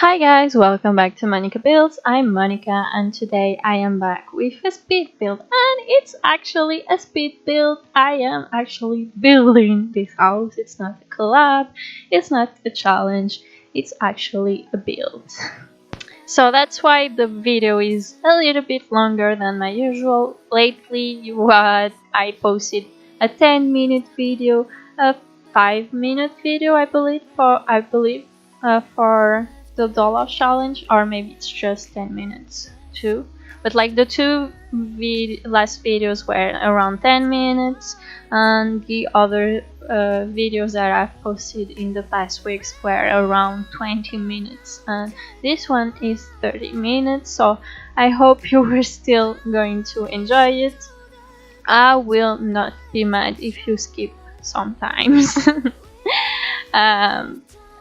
Hi guys, welcome back to Monicabuilds. I'm Monica and today I am back with a speed build, and it's actually a speed build. I am actually building this house. It's not a collab, it's not a challenge, it's actually a build. So that's why the video is a little bit longer than my usual. Lately I posted a 10-minute video, a 5-minute video I believe for the dollar challenge, or maybe it's just 10 minutes too, but like the two last videos were around 10 minutes and the other videos that I've posted in the past weeks were around 20 minutes, and this one is 30 minutes, so I hope you were still going to enjoy it. I will not be mad if you skip sometimes.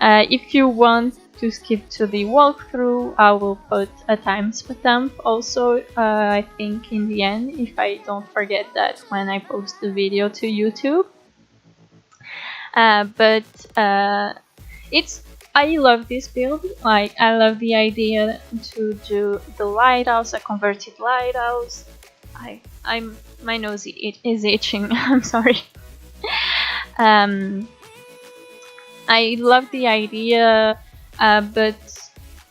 If you want to skip to the walkthrough, I will put a timestamp also, I think in the end, if I don't forget that when I post the video to YouTube. I love this build. Like, I love the idea to do the lighthouse, a converted lighthouse. My nose is itching. I'm sorry. I love the idea, but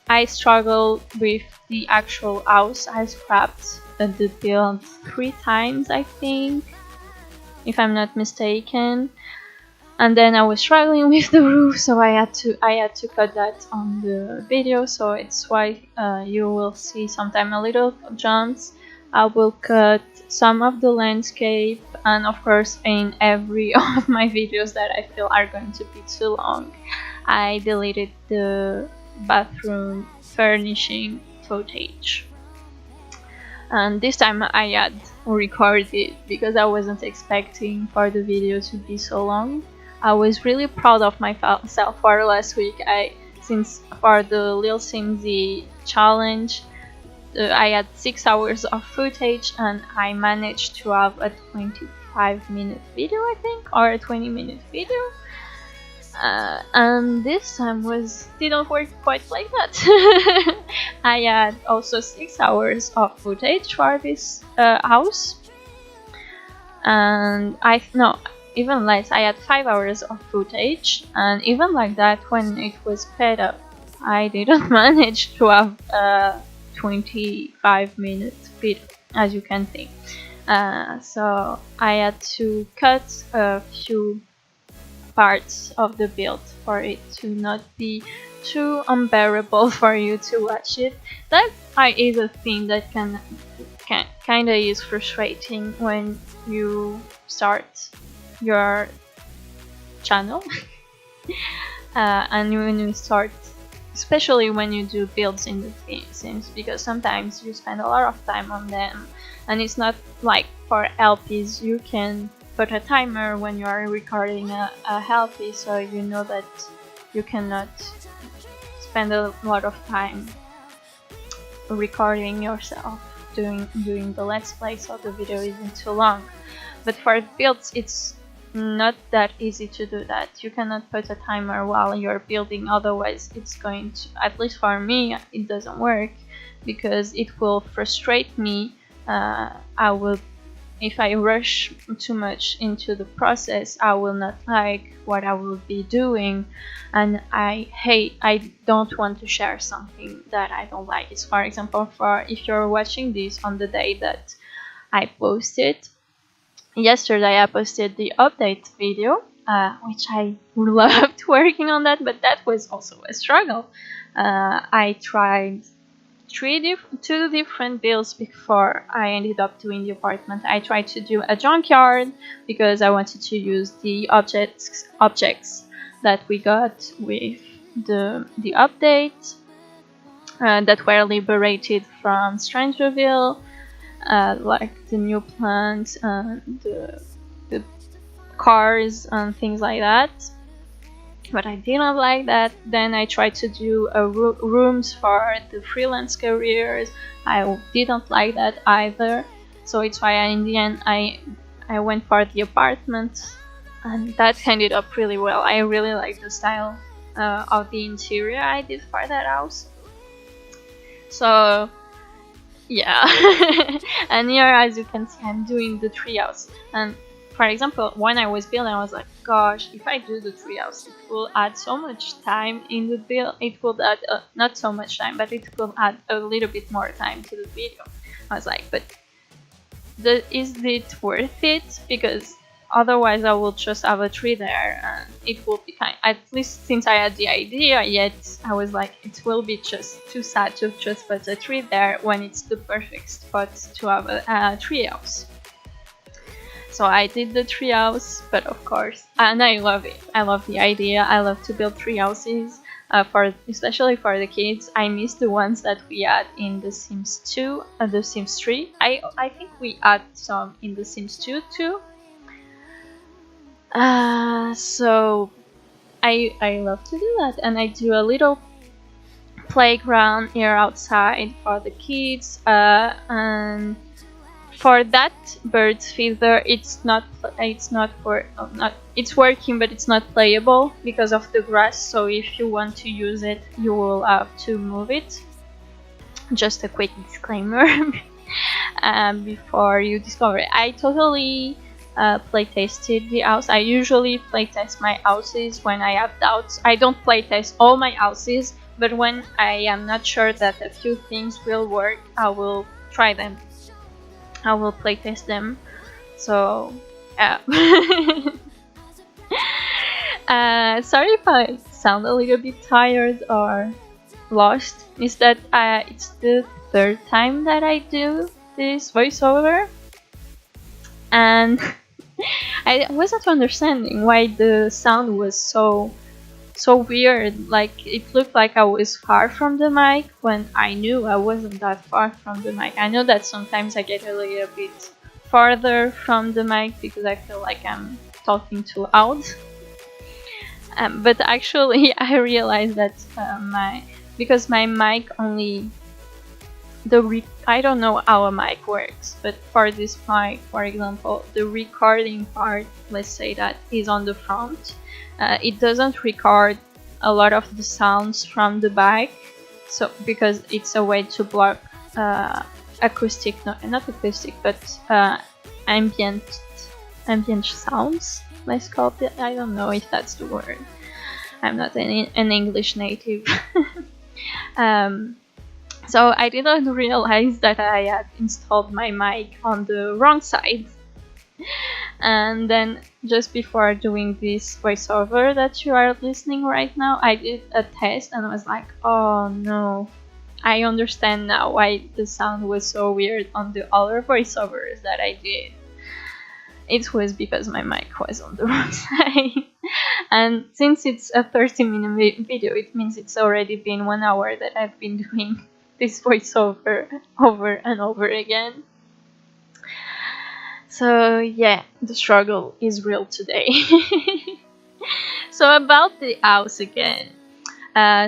I struggle with the actual house. I scrapped the build 3 times, I think, if I'm not mistaken. And then I was struggling with the roof, so I had to cut that on the video. So it's why you will see sometimes a little jumps. I will cut some of the landscape, and of course in every of my videos that I feel are going to be too long, I deleted the bathroom furnishing footage. And this time I had recorded because I wasn't expecting for the video to be so long. I was really proud of myself for last week. Since for the Lil Simsy challenge, I had 6 hours of footage and I managed to have a 25-minute video, I think, or a 20-minute video. And this time didn't work quite like that. I had also 6 hours of footage for this house, and even less. I had 5 hours of footage, and even like that, when it was sped up, I didn't manage to have a 25-minute video, as you can see. So I had to cut a few parts of the build for it to not be too unbearable for you to watch it. That is a thing that can kinda is frustrating when you start your channel. And when you start, especially when you do builds in the Sims, because sometimes you spend a lot of time on them, and it's not like for LPs you can put a timer when you are recording a LP, so you know that you cannot spend a lot of time recording yourself doing the let's play, so the video isn't too long. But for builds, it's not that easy to do that. You cannot put a timer while you're building, otherwise it's going to, at least for me, it doesn't work, because it will frustrate me. If I rush too much into the process, I will not like what I will be doing, and I don't want to share something that I don't like. It's, for example, if you're watching this on the day that I posted, yesterday I posted the update video, which I loved working on that, but that was also a struggle. I tried 2 different builds before I ended up doing the apartment. I tried to do a junkyard because I wanted to use the objects that we got with the update that were liberated from Strangerville, like the new plants and the cars and things like that. But I didn't like that. Then I tried to do rooms for the freelance careers. I didn't like that either. So it's why in the end I went for the apartment, and that ended up really well. I really like the style of the interior I did for that house. So yeah. And here, as you can see, I'm doing the treehouse. And for example, when I was building, I was like, gosh, if I do the treehouse, it will add so much time in the build. It will add not so much time, but it will add a little bit more time to the video. I was like, but is it worth it? Because otherwise I will just have a tree there and it will be at least since I had the idea, yet I was like, it will be just too sad to just put a tree there when it's the perfect spot to have a treehouse. So I did the treehouse, but of course, and I love it. I love the idea. I love to build treehouses, especially for the kids. I miss the ones that we had in The Sims 2 and The Sims 3. I think we had some in The Sims 2 too. So I love to do that, and I do a little playground here outside for the kids, and for that bird feeder, it's working, but it's not playable because of the grass. So if you want to use it, you will have to move it. Just a quick disclaimer before you discover it. I totally playtested the house. I usually playtest my houses when I have doubts. I don't playtest all my houses, but when I am not sure that a few things will work, I will try them. I will playtest them. So yeah. Sorry if I sound a little bit tired or lost. Is that it's the third time that I do this voiceover, and I wasn't understanding why the sound was so weird. Like, it looked like I was far from the mic when I knew I wasn't that far from the mic. I know that sometimes I get a little bit farther from the mic because I feel like I'm talking too loud. But actually I realized that because my mic only I don't know how a mic works, but for this mic, for example, the recording part, let's say that is on the front. It doesn't record a lot of the sounds from the back, so because it's a way to block acoustic, not acoustic, but ambient sounds. Let's call it. I don't know if that's the word. I'm not an English native. So I didn't realize that I had installed my mic on the wrong side. And then just before doing this voiceover that you are listening right now, I did a test and I was like, oh no, I understand now why the sound was so weird on the other voiceovers that I did. It was because my mic was on the wrong side. And since it's a 30-minute video, it means it's already been 1 hour that I've been doing this voiceover over and over again. So yeah, the struggle is real today. So about the house again.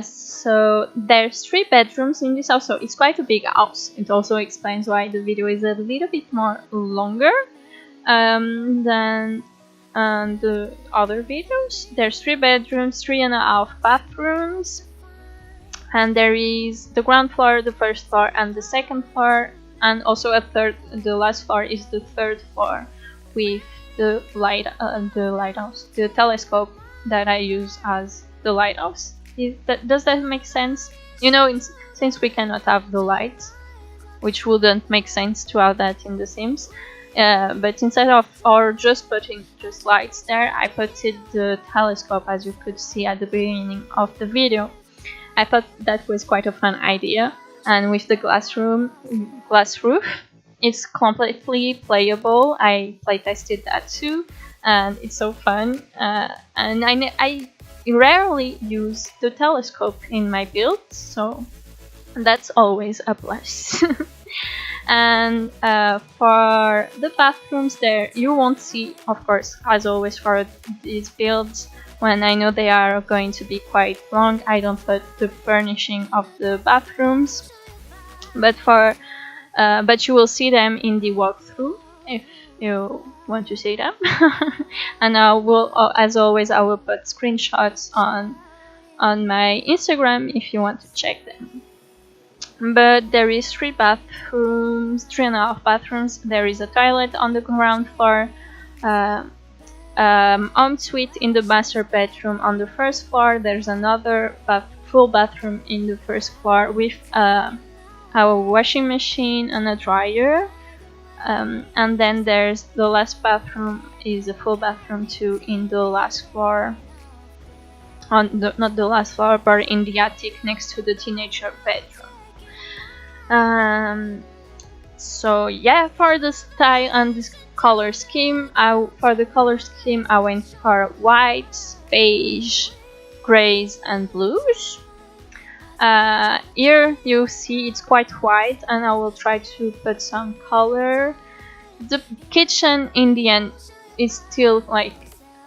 So there's 3 bedrooms in this house, so it's quite a big house. It also explains why the video is a little bit more longer than the other videos. There's 3 bedrooms, 3.5 bathrooms, and there is the ground floor, the first floor, and the second floor, and also a third. The last floor is the third floor with the lighthouse, the telescope that I use as the lighthouse. Does that make sense? You know, since we cannot have the lights, which wouldn't make sense to have that in The Sims. But instead of just putting lights there, I put the telescope, as you could see at the beginning of the video. I thought that was quite a fun idea, and with the glass roof, it's completely playable. I playtested that too, and it's so fun. And I rarely use the telescope in my builds, so that's always a plus. And for the bathrooms there, you won't see, of course, as always for these builds, when I know they are going to be quite long, I don't put the furnishing of the bathrooms, but you will see them in the walkthrough if you want to see them. And I will, as always, I will put screenshots on on my Instagram if you want to check them. But there is 3.5 bathrooms. There is a toilet on the ground floor, ensuite in the master bedroom on the first floor. There's another full bathroom in the first floor with a washing machine and a dryer. And then there's the last bathroom is a full bathroom too in the last floor. Not the last floor, but in the attic next to the teenager bedroom. So yeah, for the style and this color scheme, I went for whites, beige, grays, and blues. Here you see it's quite white, and I will try to put some color. The kitchen in the end is still like,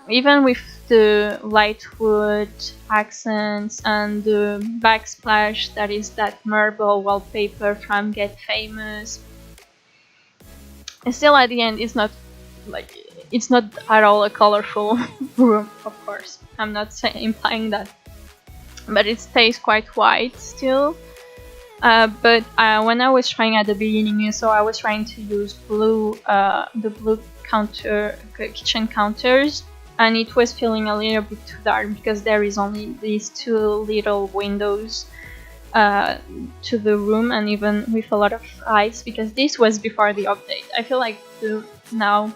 even with the light wood accents and the backsplash that is that marble wallpaper from Get Famous, still at the end it's not at all a colorful room. Of course, I'm not implying that, but it stays quite white still. But when I was trying at the beginning, so I was trying to use blue, the blue kitchen counters, and it was feeling a little bit too dark because there is only these two little windows to the room, and even with a lot of lights, because this was before the update. I feel like now,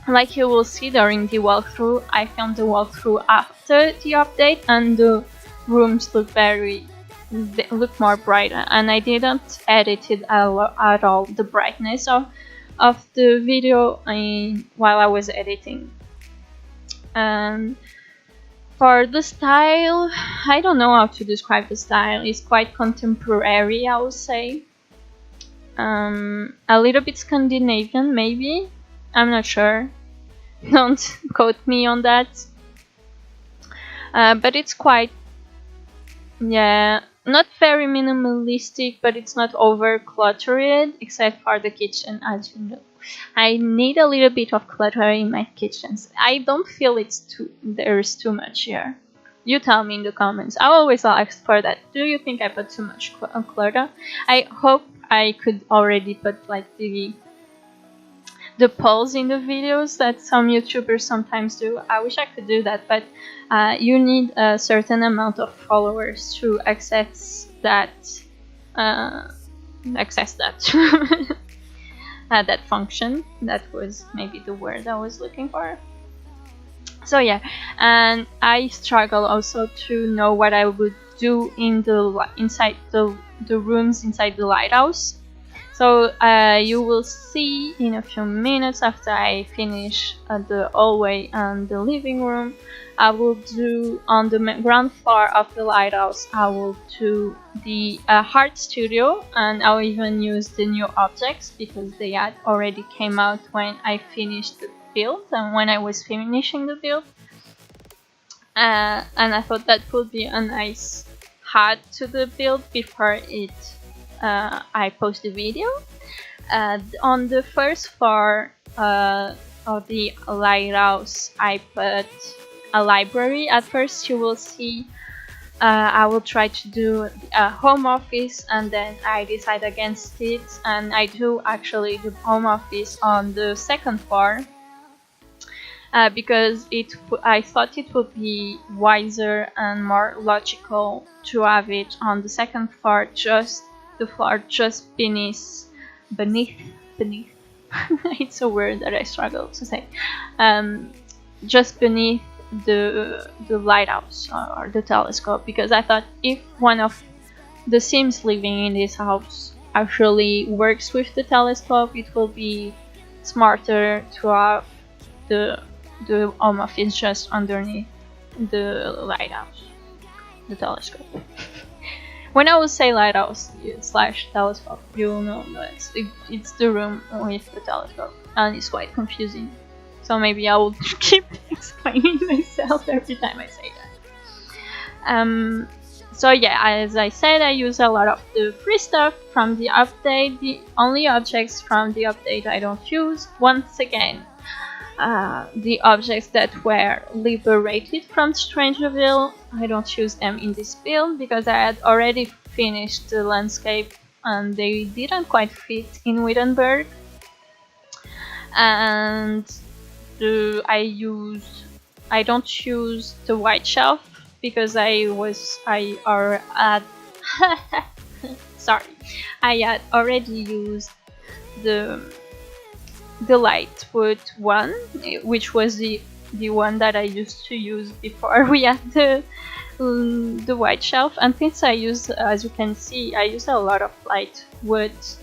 like you will see during the walkthrough, I filmed the walkthrough after the update, and the rooms look more brighter, and I didn't edit it at all the brightness of the video while I was editing. For the style, I don't know how to describe the style. It's quite contemporary, I would say. A little bit Scandinavian, maybe. I'm not sure. Don't quote me on that. But it's quite, yeah, not very minimalistic, but it's not over cluttered, except for the kitchen, as you know. I need a little bit of clutter in my kitchens. I don't feel there's too much here. You tell me in the comments. I always ask for that. Do you think I put too much clutter? I hope I could already put like the polls in the videos that some YouTubers sometimes do. I wish I could do that, but you need a certain amount of followers to access that. That function. That was maybe the word I was looking for. So yeah, and I struggle also to know what I would do inside the rooms inside the lighthouse. So you will see in a few minutes after I finish the hallway and the living room. I will do on the ground floor of the lighthouse. I will do the art studio, and I'll even use the new objects because they had already came out when I finished the build and when I was finishing the build. And I thought that would be a nice add to the build before I post the video. On the first floor of the lighthouse, I put a library. At first you will see I will try to do a home office, and then I decide against it, and I do actually the home office on the second floor because I thought it would be wiser and more logical to have it on the second floor, just the floor just beneath it's a word that I struggle to say, just beneath the lighthouse or the telescope, because I thought if one of the Sims living in this house actually works with the telescope, it will be smarter to have the home office just underneath the lighthouse, the telescope. When I will say lighthouse / telescope, you'll know that it's the room with the telescope, and it's quite confusing. So maybe I will keep explaining myself every time I say that. So yeah, as I said, I use a lot of the free stuff from the update. The only objects from the update I don't use, once again, the objects that were liberated from Strangerville. I don't use them in this build because I had already finished the landscape and they didn't quite fit in Windenburg. And I don't use the white shelf because I had already used the Lightwood one, which was the one that I used to use before we had the white shelf. And since I use, as you can see, I use a lot of Lightwood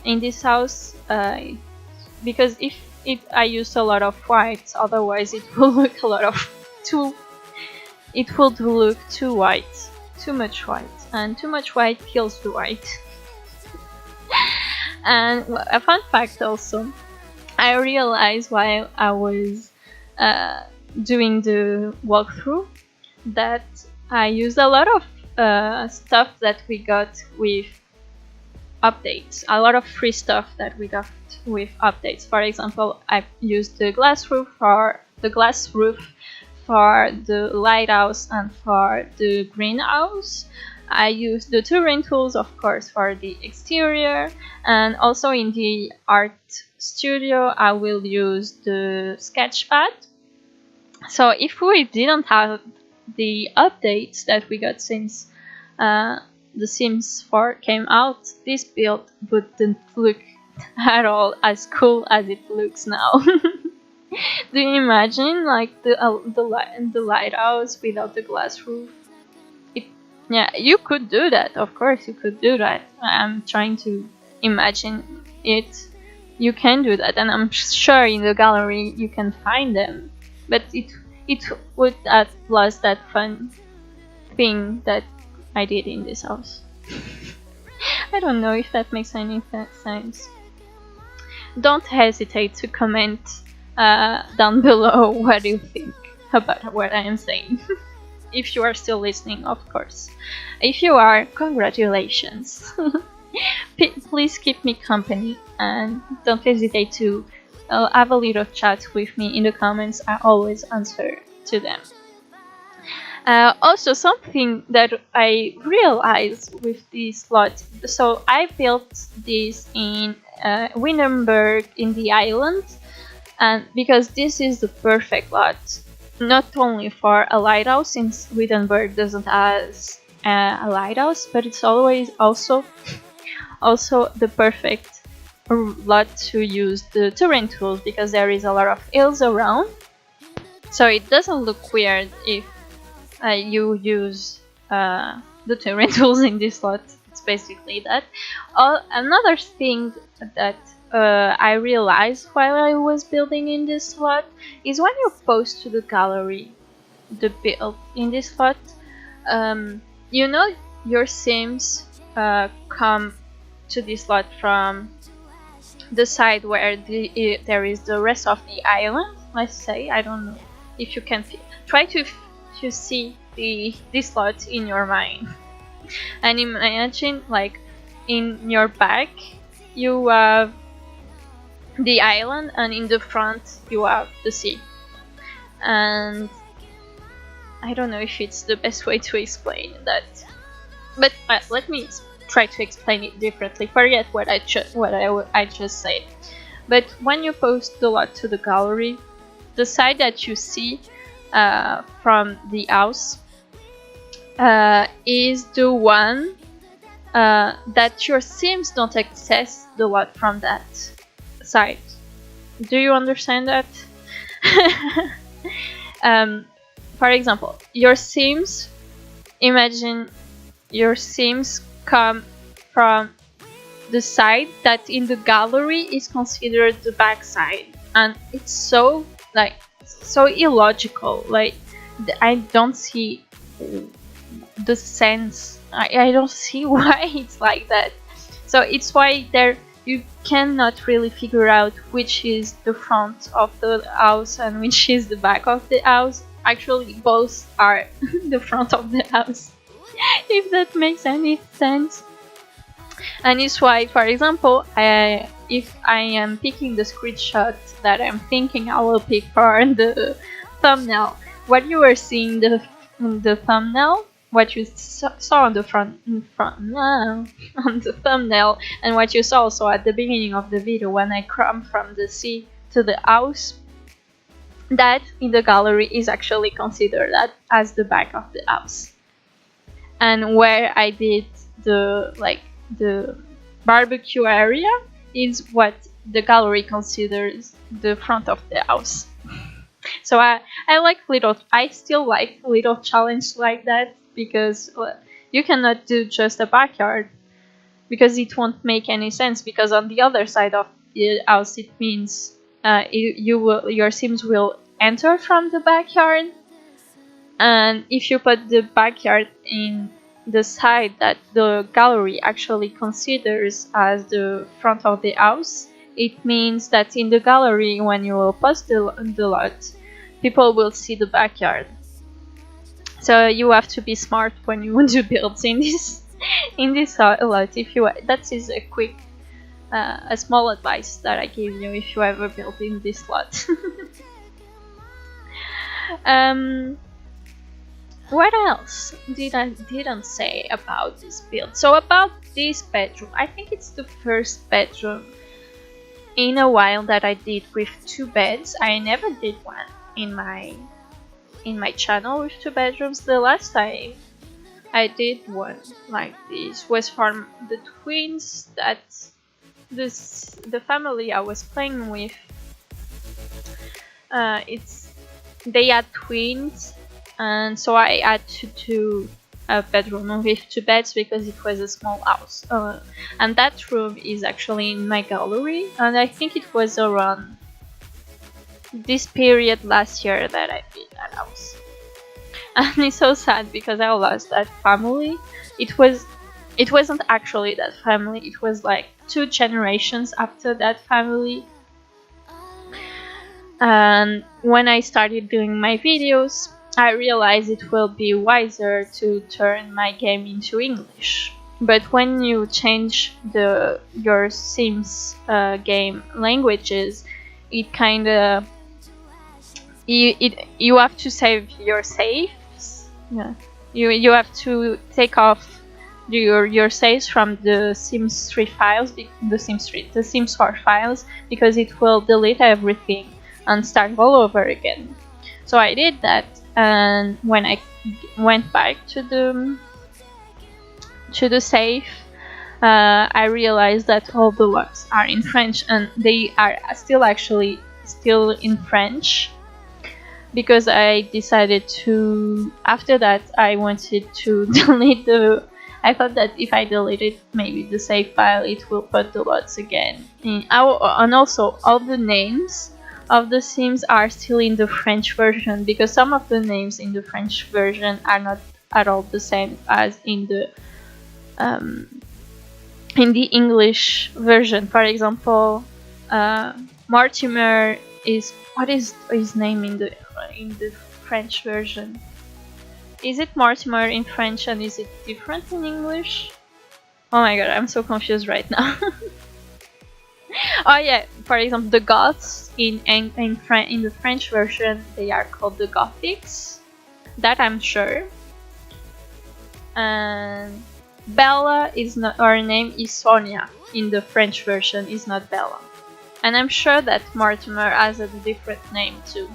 in this house, because if I use a lot of white, otherwise it will look it would look too white, too much white, and too much white kills the white. And a fun fact also, I realized while I was doing the walkthrough that I used a lot of stuff that we got with updates, a lot of free stuff that we got with updates. For example, I used the glass roof for the lighthouse and for the greenhouse. I used the terrain tools, of course, for the exterior, and also in the art studio I will use the sketchpad. So if we didn't have the updates that we got since The Sims 4 came out, this build wouldn't look at all as cool as it looks now. Do you imagine like the lighthouse without the glass roof? Yeah, you could do that. Of course, you could do that. I'm trying to imagine it. You can do that, and I'm sure in the gallery you can find them. But it would have lost that fun thing that I did in this house. I don't know if that makes any sense. Don't hesitate to comment down below what you think about what I am saying. If you are still listening, of course. If you are, congratulations. Please keep me company and don't hesitate to have a little chat with me in the comments. I always answer to them. Also, something that I realized with this lot, so I built this in Windenburg in the island, and because this is the perfect lot, not only for a lighthouse, since Windenburg doesn't have a lighthouse, but it's always also the perfect lot to use the terrain tools, because there is a lot of hills around, so it doesn't look weird if you use the terrain tools in this lot. It's basically that. Another thing that I realized while I was building in this slot is when you post to the gallery the build in this slot, you know your Sims come to this slot from the side where there is the rest of the island. Let's say, I don't know if you can try to see this slot in your mind, and imagine like in your back you have the island and in the front you have the sea. And I don't know if it's the best way to explain that, but let me try to explain it differently. Forget what I just said. But when you post the lot to the gallery, the side that you see from the house is the one that your Sims don't access the lot from that side. Do you understand that? For example, your Sims, imagine your Sims come from the side that in the gallery is considered the back side, and it's so illogical. Like, I don't see the sense. I don't see why it's like that. So it's why you cannot really figure out which is the front of the house and which is the back of the house. Actually, both are the front of the house, if that makes any sense. And it's why, for example, if I am picking the screenshot that I'm thinking I will pick for the thumbnail, what you were seeing in the thumbnail, what you saw on the on the thumbnail, and what you saw also at the beginning of the video when I come from the sea to the house, that in the gallery is actually considered that as the back of the house. And where I did the barbecue area is what the gallery considers the front of the house. So I still like little challenge like that, because you cannot do just a backyard, because it won't make any sense, because on the other side of the house it means your Sims will enter from the backyard, and if you put the backyard in the side that the gallery actually considers as the front of the house, it means that in the gallery, when you will post the lot, people will see the backyard. So you have to be smart when you want to build in this lot. That is a quick, a small advice that I give you if you ever build in this lot. What else didn't say about this build? So about this bedroom, I think it's the first bedroom in a while that I did with 2 beds. I never did one in my channel with 2 bedrooms. The last time I did one like this was from the twins that the family I was playing with. They had twins, and so I had to do a bedroom with 2 beds because it was a small house. And that room is actually in my gallery, and I think it was around this period last year that I did that house. And it's so sad because I lost that family. It wasn't actually that family, it was like 2 generations after that family. And when I started doing my videos, I realized it will be wiser to turn my game into English. But when you change your Sims game languages, it kinda you have to save your saves. Yeah, you have to take off your saves from the Sims 3 files, the Sims 4 files, because it will delete everything and start all over again. So I did that, and when I went back to the save, I realized that all the logs are in French, and they are still in French, because I decided to, after that I wanted to delete I thought that if I deleted maybe the save file, it will put the logs again. And also all the names of the Sims are still in the French version, because some of the names in the French version are not at all the same as in the English version. For example, Mortimer what is his name in the French version? Is it Mortimer in French, and is it different in English? Oh my god, I'm so confused right now. Oh yeah, for example, the Goths in the French version, they are called the Gothics. That I'm sure. And Bella is not, her name is Sonia in the French version, is not Bella. And I'm sure that Mortimer has a different name too.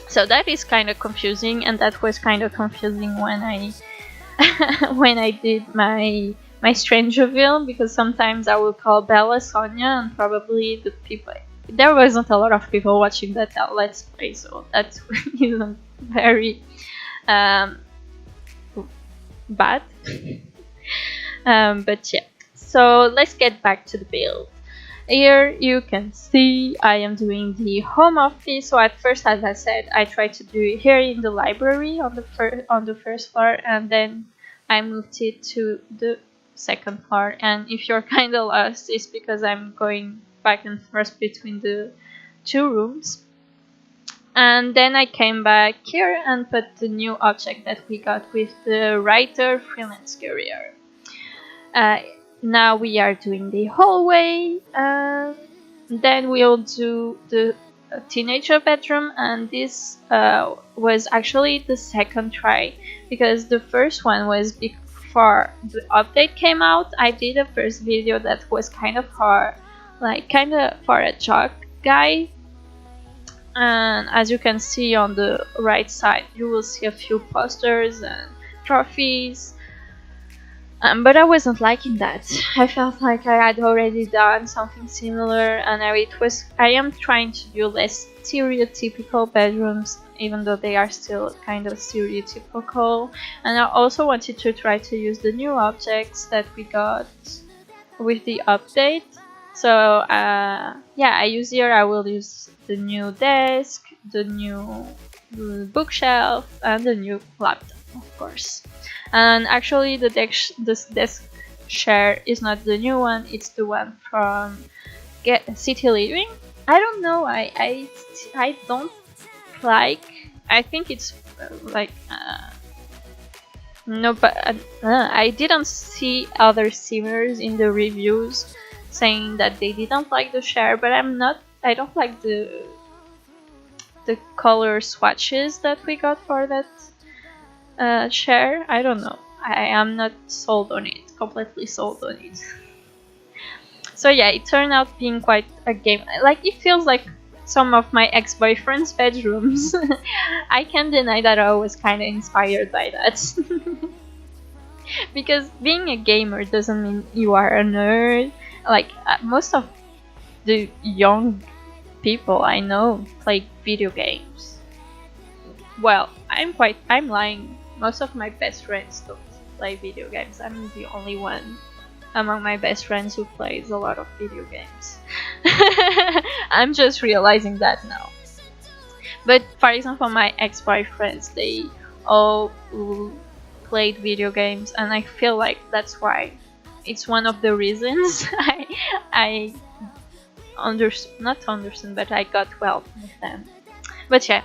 So that is kind of confusing, and that was kind of confusing when I when I did my strange reveal, because sometimes I will call Bella Sonia, and probably there wasn't a lot of people watching that let's play, so that isn't very bad. But yeah, so let's get back to the build. Here you can see I am doing the home office. So at first, as I said, I tried to do it here in the library on the first floor, and then I moved it to the second floor. And if you're kind of lost, it's because I'm going back and forth between the 2 rooms. And then I came back here and put the new object that we got with the writer freelance career. now we are doing the hallway, and then we'll do the teenager bedroom, and this was actually the second try, because the first one was before the update came out. I did a first video that was kind of hard, like kind of for a jock guy, and as you can see on the right side, you will see a few posters and trophies. But I wasn't liking that. I felt like I had already done something similar, and I am trying to do less stereotypical bedrooms, even though they are still kind of stereotypical. And I also wanted to try to use the new objects that we got with the update. So yeah, I will use the new desk, the new bookshelf, and the new laptop, of course. And actually this desk chair is not the new one, it's the one from City Living. I don't know, I don't like, I think it's like no, but I didn't see other similars in the reviews saying that they didn't like the chair, but I don't like the color swatches that we got for that chair. I don't know, I am not sold on it, completely sold on it. So yeah, it turned out being quite a game. Like, it feels like some of my ex-boyfriend's bedrooms. I can't deny that I was kind of inspired by that. Because being a gamer doesn't mean you are a nerd. Like, most of the young people I know play video games. Well, I'm lying. Most of my best friends don't play video games. I'm the only one among my best friends who plays a lot of video games. I'm just realizing that now. But for example, my ex-boyfriends, they all played video games, and I feel like that's why it's one of the reasons I not understand, but I got well with them. But yeah,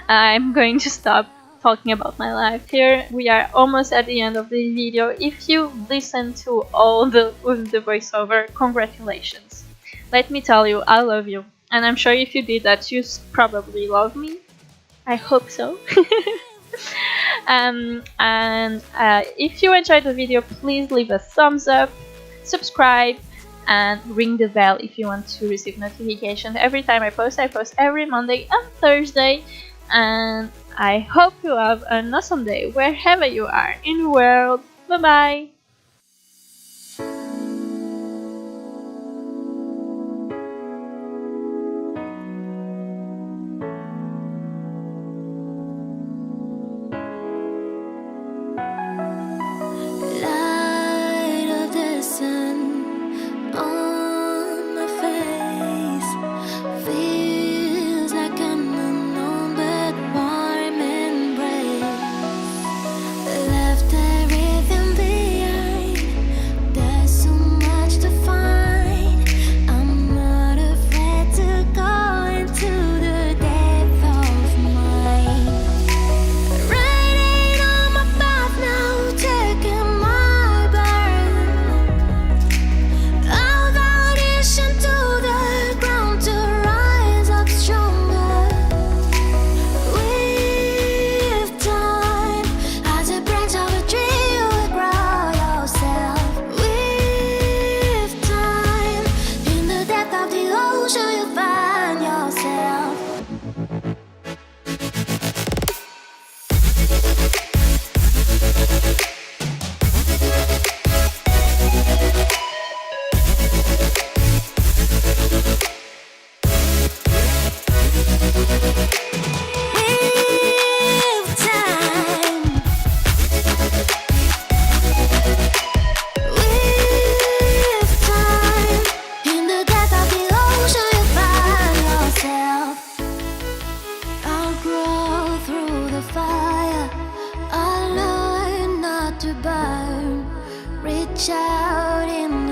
I'm going to stop talking about my life here. We are almost at the end of the video. If you listen to all the voiceover, congratulations. Let me tell you, I love you, and I'm sure if you did that, you probably love me. I hope so. And if you enjoyed the video, please leave a thumbs up, subscribe, and ring the bell if you want to receive notifications every time I post. I post every Monday and Thursday, and I hope you have an awesome day wherever you are in the world. Bye bye! Reach out in